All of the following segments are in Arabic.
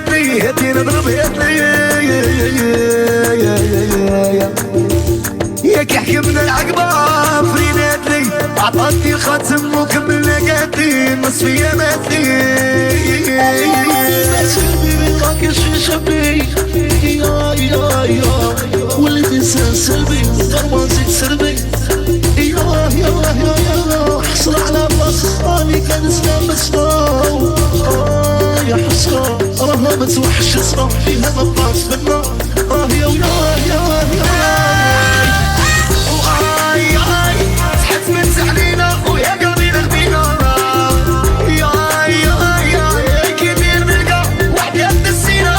غطي هدي نضرب يدلي ياك حكمنا العقبة فرينات لي عطاتني الخاتم وكملنا قاتلي نص فيا ماتلي سلبي راك شي شبي يا وليت انسان سلبي ضرباتك سلبي يا حصل على بلاصة راني كان سلام سلام يا حسرة راها ما توحش اسرة فيها مبلاص بالنار تحت من زعلينا ويا قلبي نغبينا يا كبير نلقى واحد يد السينا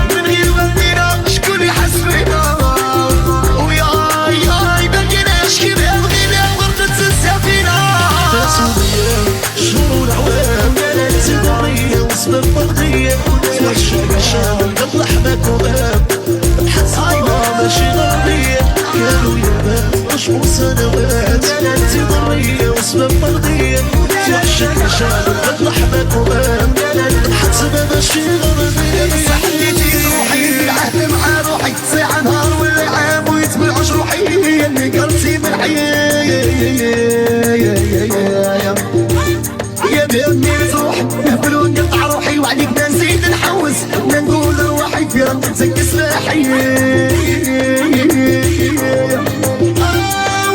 من غير والدينا شكون يحس بينا بقينا نشكي بها بغينا وغرقت السفينة شهور العوام كانت تدارية وسبب مرضية وحشة عشان قبل لحمك وباب الحصينة ماشي غربية كانوا يبان مشهور سنوات كانت تدارية وسبب مرضية وحشة عشان قبل لحمك وباب الحصينة ماشي غربية صحتي روحي العهد مع روحي ساعة نهار ولا عام ويتبع جروحي اللي قلبي من الحياة يا بيدني تروح نهبل ونقطع روحي وعليك ما نزيد نحوس ما نقول روحي في رمتك سلاحي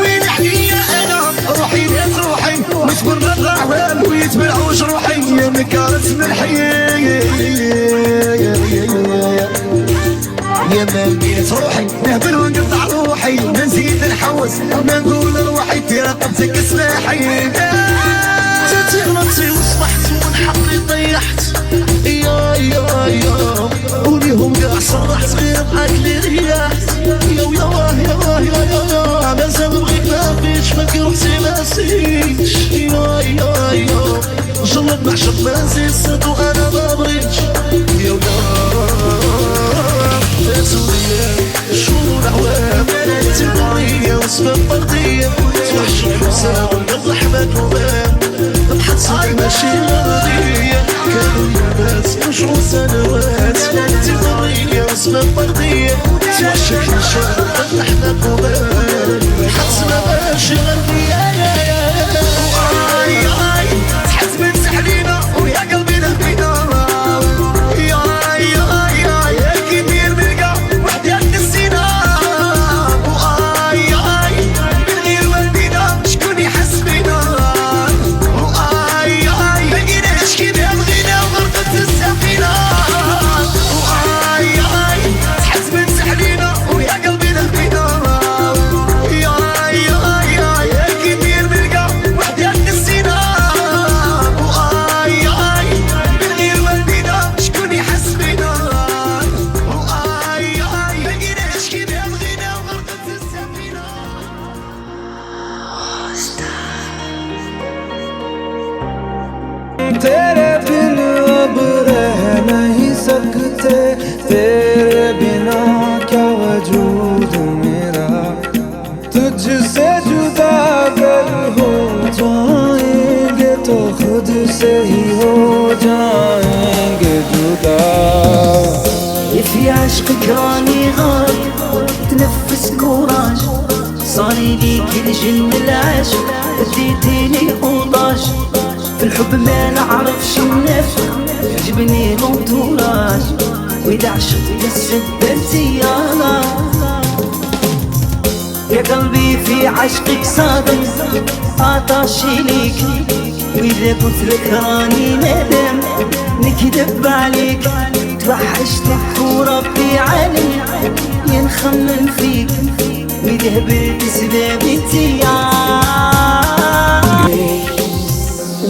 وين عليا انا روحي ناس روحي مش برا العوال ويتبعوا جروحي يا مكارس من الحياة يا مليت روحي نهبل ونقطع روحي ما نزيد نحوس ما نقول روحي في رقبتك سلاحي غلطتي وصبحت ومنحطي طيحت يا وليهم قاع صرحت غير معاك اللي ريحت يا مازال بغيك ما بغيتش ما كي روحتي ما نسيتش يا جرب نعشق ما نزيد صرت وانا ما بغيتش يا سوريا شهور عوام كانت تبعية وسبب مرضية توحش الحسام قبل لحمك وباب صاي ماشي مرضية كانوا يبات مشعور سنوات كانت ضرية واسمك مرضية توحشك نشان قد لحمك وباب حسنا ماشي غربية تحت من زعلينا ويا قلبي نهبينا يا كبير نلقى واحد يد السينا من غير والدينا شكون يحس بينا بقينا نشكي بها بغينا وغرقت السفينة تحت من زعلينا ويا قلبي نهبينا يا كبير نلقى واحد يد السينا من غير والدينا شكون يحس بينا بقينا نشكي بها بغينا وغرقت السفينة तेरे बिन अब रह नहीं सकते तेरे बिना क्या वजूद मेरा तुझसे जुदा अगर हो जाएंगे तो खुद से ही हो जाएंगे जुदा في عشقك راني غارق تنفس كوراج صاري لي كل جن العشق اديتيني اوطاج في الحب ما نعرفش النفق جبني الانتوراج واذا عشقت سبلتي يا قلبي في عشقك صادق عطاشي ليك واذا قلت لك راني ندم نكذب عليك توحشتك وربي علي ينخمن فيك واذا هبلت سبابتي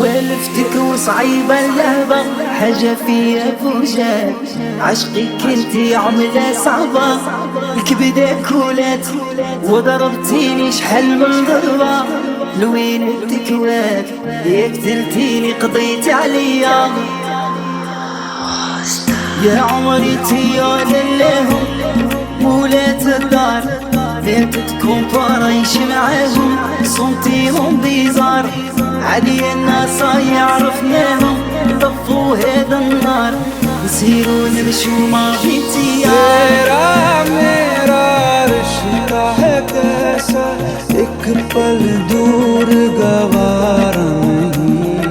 والفتك وصعيبة اللهبة حاجة فيها فوجات عشقك انتي عملة صعبة الكبدة كولات وضربتيني شحال من ضربة لوين التكوات يا قتلتيني قضيت عليا يا عمري تيا للهم مولات الدار انت تكون فرايش معاهم صمتيهم بيزار عادي الناس يعرفناهم ضفوا نطفو هذا النار نسيرو نمشو ما في तेरा मेरा रिश्ता है कैसा एक पल दूर गवारा नहीं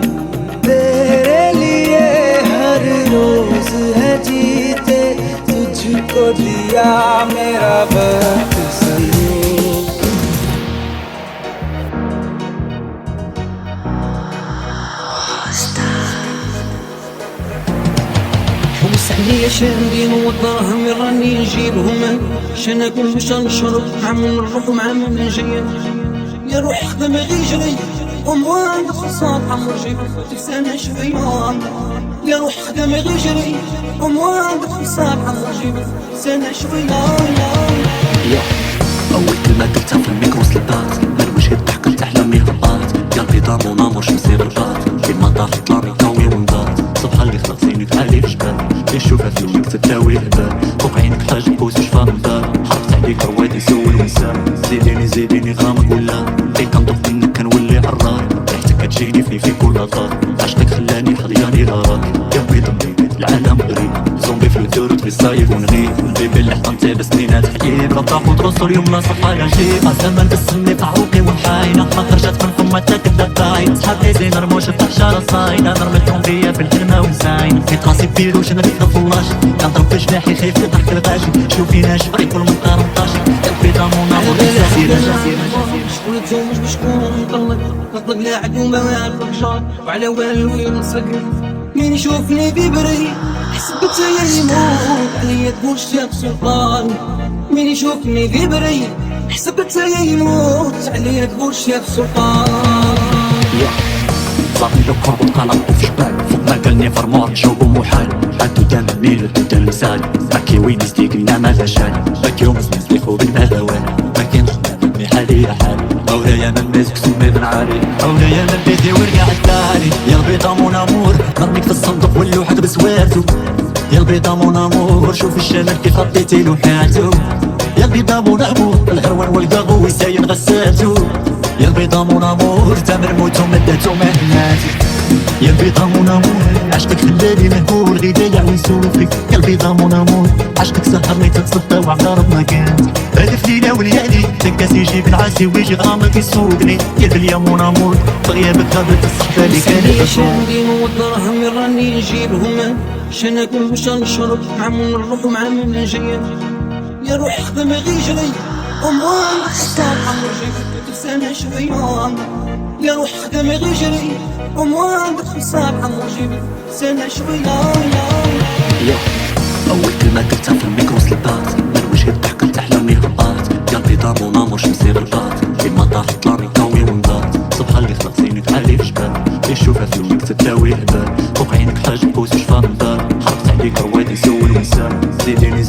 तेरे लिए हर रोज है जीते तुझको दिया मेरा वक्त सलूट حوس عليا شاندين والدراهم راني نجيبهم شان اكل باش نشرب مع من نروح ومع من نجي يا روح خدم غي جري وموان خصاب عمر جيب تسانا شوية يا روح خدم غي جري وموان خصاب عمر جيب تسانا شوية أول كلمة قلتها في الميكرو سلبات من وجهي ضحكت أحلامي هبطات قلبي ضام ونامر شمسي بالبات كيما طاح طلامي قوي ونضات صبح اللي خلق زينك عالي في جبال نشوفها في يومك تداوي البال فوق عينك حاجة بوس وشفا من دار حرقت عليك روادي سول ونسال زيديني زيديني غامض ولا اللي كنطف منك كنولي عرار ريحتك كتجيني في كل دار عشقك خلاني حضياني راراك قلبي ضمي العالم غريب زومبي في الدور بالصايب ونغيب البيبي اللي حطمتي بسنينات حييب ربطاح وترص اليوم لا صفا لا جيب زمان تسمي في عروقي وحاينة ما خرجت من فمتك الدباين صحابي زين رموش في حشارة صاينة ضربتهم فيا في الكلمة ونساين في راسي بيروش انا في طفلاش كنضرب في جناحي خايف يضحك الغاشي شوفي ناشف ريكول من قرنطاشي قلبي ضامونا جزيرة شكون تزوج بشكون نطلق لاعب وما نعرفك جار وعلى والو ينسق مين يشوفني ببري حسبت يموت عليا تقول شاب سلطان مين يشوفني ببري حسبت يموت عليا تقول شاب سلطان صافي لو قرب قلق في شباك فوق ما قالني فرمور شوق محال عدو دام ميل دام مثال باكي وين ستيقنا ما شال باكي ومسمي سليخو بالمهوان ما كاينش نعمل حالي حال مولايا من ميزك سمي بن عالي مولايا من بيتي ورقع الداري يا البيضة مون امور نرميك في الصندوق واللوحك بسوارتو يا البيضة مون امور شوف الشمال كيف خطيتي له حالتو يا البيضة مون امور الهروان والقاغو ويساين غسالتو يا البيضة مون امور تامر موتو مداتو مهناتي يا البيضة مون امور عشقك خلاني مهبول غي دايع ويسولو فيك يا البيضة مون امور عشقك سهرني تتصدى وعقارب ما كانت هذا في ليلة وليالي تنكاس يجيب العاسي ويجي غامض يسوقني يا بليا مون امور بغيابك غابت الصحبة اللي كانت شاندين والدراهم راني نجيبهم شان اكل باش نشرب مع من نروح ومع من نجي يا روح خدم غي جري وموان خصاب عمر جيب تسانا شوية يا روح خدم غي جري وموان خصاب عمر جيب تسانا شوية أول كلمة قلتها في الميكرو سلبات من وجهي ضحكت أحلامي هبطات قلبي ضام ونامر شمسي بالبات كيما طاح طلامي قوي ونضات صبح اللي خلق زينك عالي في جبال يشوفها في يومك تداوي البال فوق عينك حاجة بوس وشفا من دار حرقت عليك روادي سول ونسال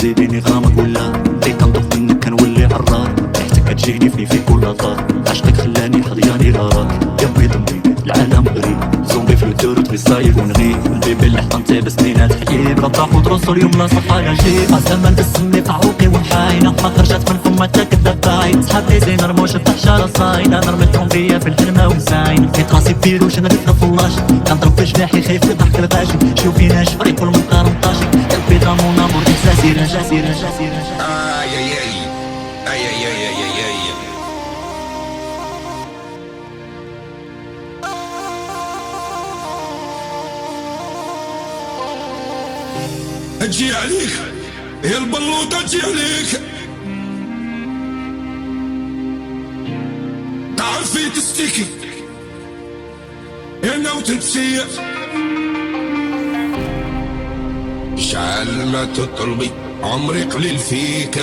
زيديني غامض ولا اللي كنطف منك كنولي عرار ريحتك كتجيني في كل دار عشقك خلاني حضياني راراك قلبي ضمي العالم غريب زومبي في الدور بالصايب ونغيب البيبي اللي حطمتي بسنينات حييب ربطاح وترص اليوم لا صفا لا جيب زمان تسمي في عروقي وحاينة ما خرجت من فمتك الدباين صحابي زين رموش في حشارة صاينة ضربتهم فيا في الكلمة ونساين في راسي بيروش انا في طفلاش كنضرب في جناحي خايف يضحك الغاشي شوفي ناشف ريكول من قرنطاشي قلبي ضامون امور احساسي رجاسي اجي عليك يا البلوطة اجي عليك تعرفي تستيكي انا وتنسي شعل ما تطلبي عمري قليل فيك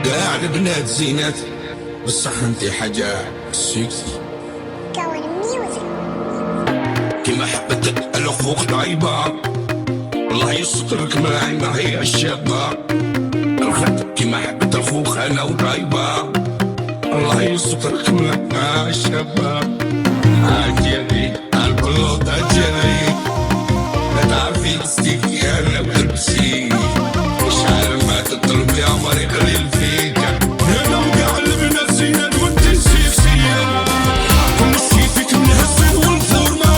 قاعد بنات زينات بصح انتي حاجة سيكسي كيما حبتك الاخوك طيبة الله يسترك معي ما هي الشابة الخد كيما حبت الخوخ انا وطيبة الله يسترك معي الشابة عجبي البلوطة جري لا تعرفي تستيكي انا بتلبسي شحال ما تطلبي عمري قليل فيك انا وقاع البنات زينات وانتي سيكسية ونسيتك من هالزين والفورمة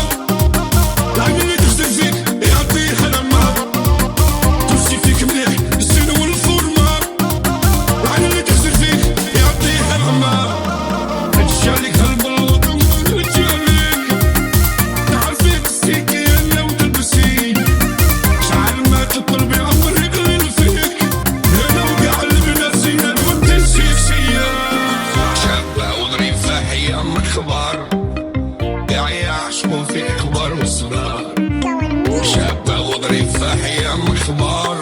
كبار وصغار، شابة وظريفة حياة مخبار،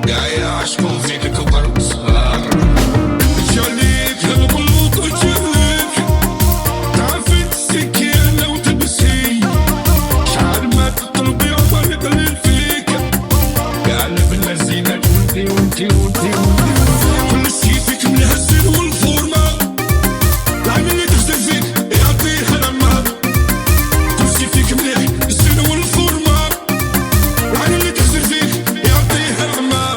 يا عشقوا فيك كبار وصغار. جاليك هالبلوط وجالك تعرفي تسكي انا وتبسي، شعر ما تطلبي عمر يقلل فيك، يا قلب اللذينة وانتي كل شي فيك ملهزين والفورمة، العين اللي تخزن فيك يعطيها لما، كل شي فيك مليح الزين والفورمة، العين اللي تخزن فيك يعطيها لما.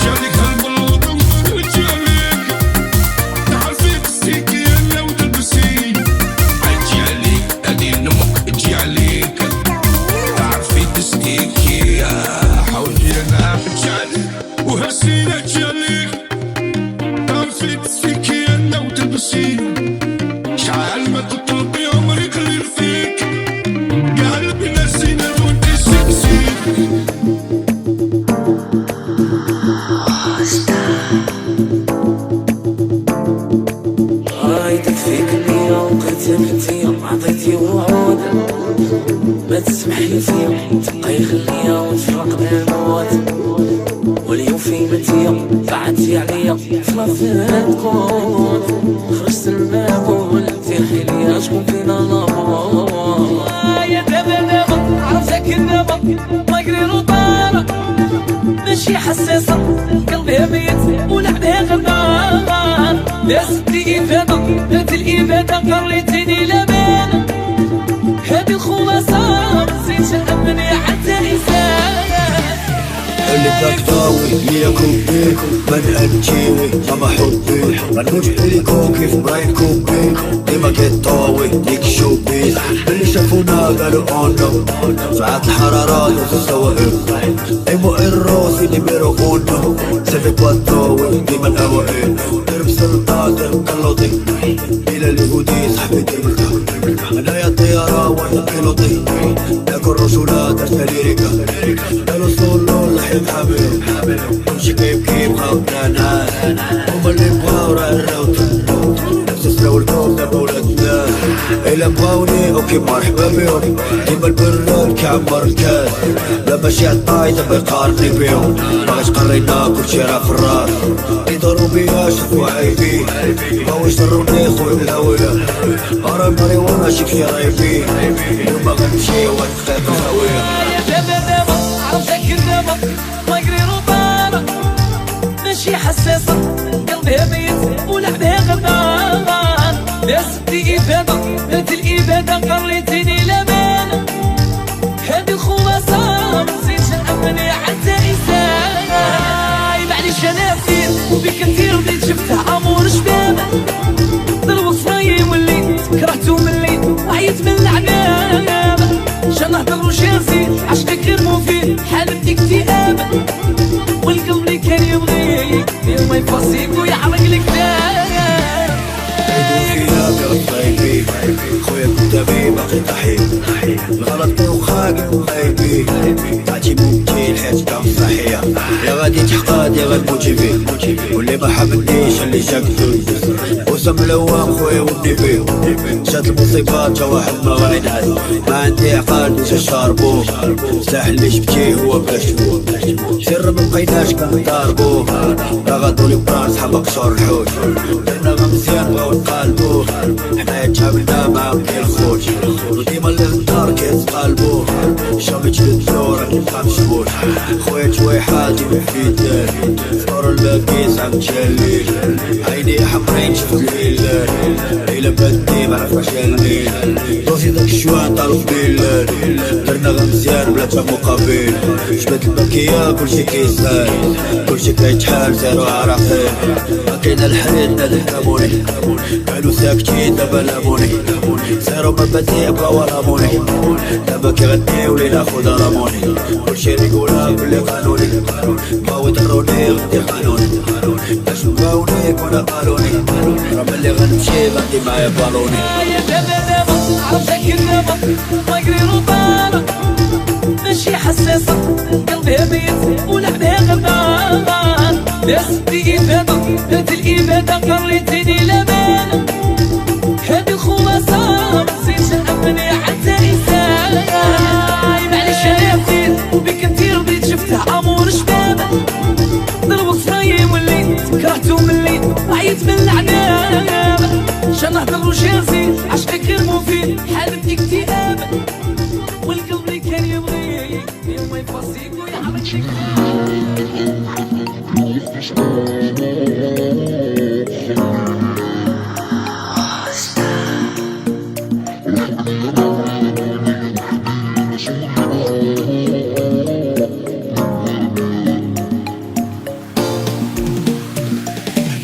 جالك هالبلوط وجالك تعرفي تسيكي انا وتلبسي، عجالك ادي نمك جالك تعرفي تسقيكي يا حولي انا جالك وهالسينة جالك تعرفي تسقيكي انا وتلبسي، شعال ما تطلبي عمري قليل فيك، يا قلبي نسينا وانت سكسي. رايدك فيك النية وقلتها كنتيا عطيتي وعود، ما تسمح لي فيا تبقى يخليها وتفرق بالموت، واليوم في متيا بعدتي عليا فلافات تكون، خرجت الباب وولدتي حيليا شكون فينا لابور. يا دابا عرفتك دابا ما يقري روطارة، ماشي حساسة قلبها ميت ولعبها غدار، يا ستي إفادة هاد الإبادة قريتيني لبانة، هادي الخلاصة مزيدش نأمني حتى إنسان. اللي تكتاوي ليا كوبي من انتيوي ما حبي منوج إليكو كيف براين كوبي ديما كيطاوي ديك شوبي اللي شافونا قالوا اونو ساعات الحرارة والسواقف ايمو الروسي نيميرو اونو سيفي كواتوي ديما الاوائل درب سلطات مكلوطي الى اليهودي صاحبي ديما انا يا طيارة وانا بيلوطي ناكل رجولات اشتريريكا قالوا صولو لحيم حامل كلشي كيف خاطنا ناس هما اللي بغاو راه الروت نفس السلاو الكون دابا ولاد الناس إلا بغاوني اوكي مرحبا بيهم ديما البراد كيعمر الكاس لا ماشي عطاي دابا يقارني بيهم باغيش قرينا كلشي راه في الراس يدورو بيا شافو عيبي بغاو يشروني خويا بالهوية راه ماريوانا شي رايبي اليوم غنمشي ونختار الهوية. يا دابا عرفتك دابا ما يقري روطارة، ماشي حساسة قلبها ميت ولعبها غدار، يا ستي إفادة هاد الإبادة قريتيني لبانة، هادي الخلاصة مزيدش نأمني حتى إنسان. معليش أنا كتير وبيك كتير بديت شفتها أمور شبابة، الوصف رايي وليت كرهتو مليت وعيت من العذاب، شا نهضر وشا نزيد عشقك غير مفيد حالتي اكتئاب، والقلب اللي كان يبغيك يما يفاصيك ويحرق لك دار. طيبي خويا كتابي باقي طحيب الغلط كان خاقي وخايبي تعطي ممكن الحياة كان صحية يا غادي تحقاد يا غنموتي فيه واللي ما حبنيش اللي شاكتو وسم لوام خويا ودي فيه جات المصيبات تا واحد ما غينعس ما عندي عقل مشا شاربو سلاح اللي جبتيه هو بلا شفوه سر مبقيناش كنضاربو راه غادولي بران صحابك شور الحوت درنا مزيان بغاو نقالبو حنايا تقابلنا معاهم كي الخوت وديما اللي غدار كيتقالبو شامي تلبسو راه كيبقى مشبوط خويا تويحات ديما في الدار صور الباكيس عم تشليل عيني حمرين شفت الهلال إلا بدي معرفاش الليل دوسي داك الشوان طالو في بلال درنا غا مزيان بلا تا مقابل جبت الباكية كلشي كيسال كلشي كيتحال زارو عراقيل ما كاين الحريد نادي حكموني كانوا ساكتين دابا لاموني سارو مبادئ بغاو راموني دابا كيغنيو لينا خودا راموني كلشي ريقولا بلي قانوني بغاو يضروني غدي قانوني باش نبغاوني كونا قالوني راه ملي غنمشي غادي معايا بالوني. يا دابا عرفتك دابا ما يقري روطارة، ماشي حساسة قلبها ميت ولعبها غدار، يا ستي إفادة هاد الإبادة قريتيني لبانة، هادي الخلاصة مزيدش نأمني حتى معليش انا فين وبك ندير بديت شفتها امور شباب ضربت فيا وليت كرهتو ملي عيط من العناب شا نهضر وجازي عشقك غير مفيد حالتني اكتئاب والقلب اللي كان يبغي يما يفاصيك ويعرفك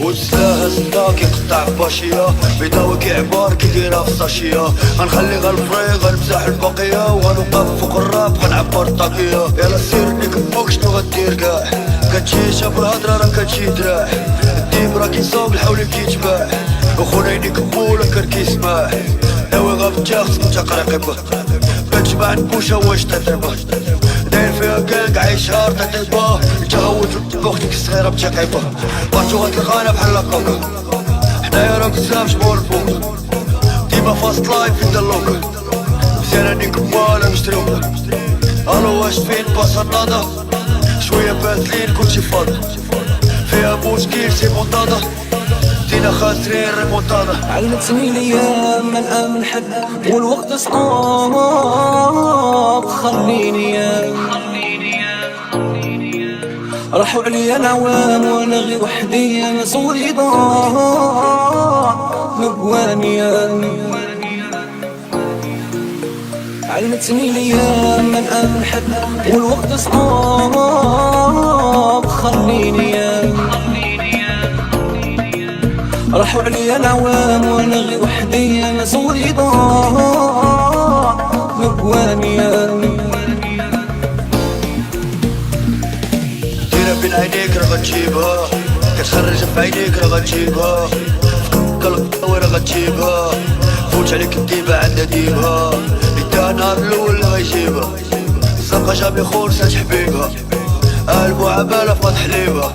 وتسلاها سلاك يقطع باشية بيضاوي كعبار كي دايرة في ساشية غنخلي غالفري غنمسح البقية وغنوقف فوق الراب غنعبر الطاقية يلا سير نكبوك شنو غدير كاع كتجي شاف الهضرة راه كتجي دراع الديب راه كيصوب الحول كيتباع وخونا ينكبو لك كيسمع ناوي غابتا خصك تقرقبه كتجمع نبوشة واش تضربه داير فيها كاك عايش هار تطيبه تغوت بوختك الصغيرة بتقيبه بارتو غتلقانا بحال لاكوكا حنايا راه بزاف جمهور الفوق ديما فاست لايف في دلوكا مزيانة نكبوها نشتروكا الو واش فين باصنادا شوية بازلين كلشي فاضي فيها مشكل سي مونتادا دينا خاسرين ريمونتادا علمتني الايام من امن حد والوقت صعاب خليني راحوا عليا العوام وانا غير وحدي انا صوري ضاع مبوانيا علمتني الايام من امن حد والوقت صعاب خليني راحوا عليا العوام وانا غير وحدي انا صوري ضاع مبوانيا ديرها بين عينيك راه غتجيبها كتخرج في عينيك راه غتجيبها قلب وين غتجيبها فوت عليك الديبة عندها ديبها يديها النهار الاول اللي غيجيبها الزنقة جابي خورسة حبيبها قلبو عبالة في حليبها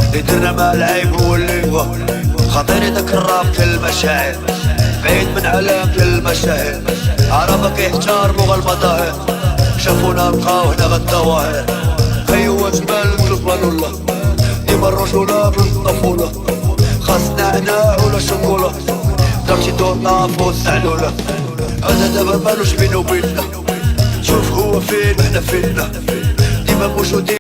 اللي درنا مع العيب هو اللي يبغى خاطيني داك الراب كل المشاعر بعيد من علام كل المشاهد عرفة كيحتار بوغ المظاهر شافونا لقاو هنا غالظواهر خيوة جبال بالبانولا ديما الرجولة بالطفولة خاصنا عناع ولا شوكولا درتي دورنا فوق الزعلولة هذا دابا مالوش بينو وبيننا شوف هو فين وحنا فينا ديما موجودين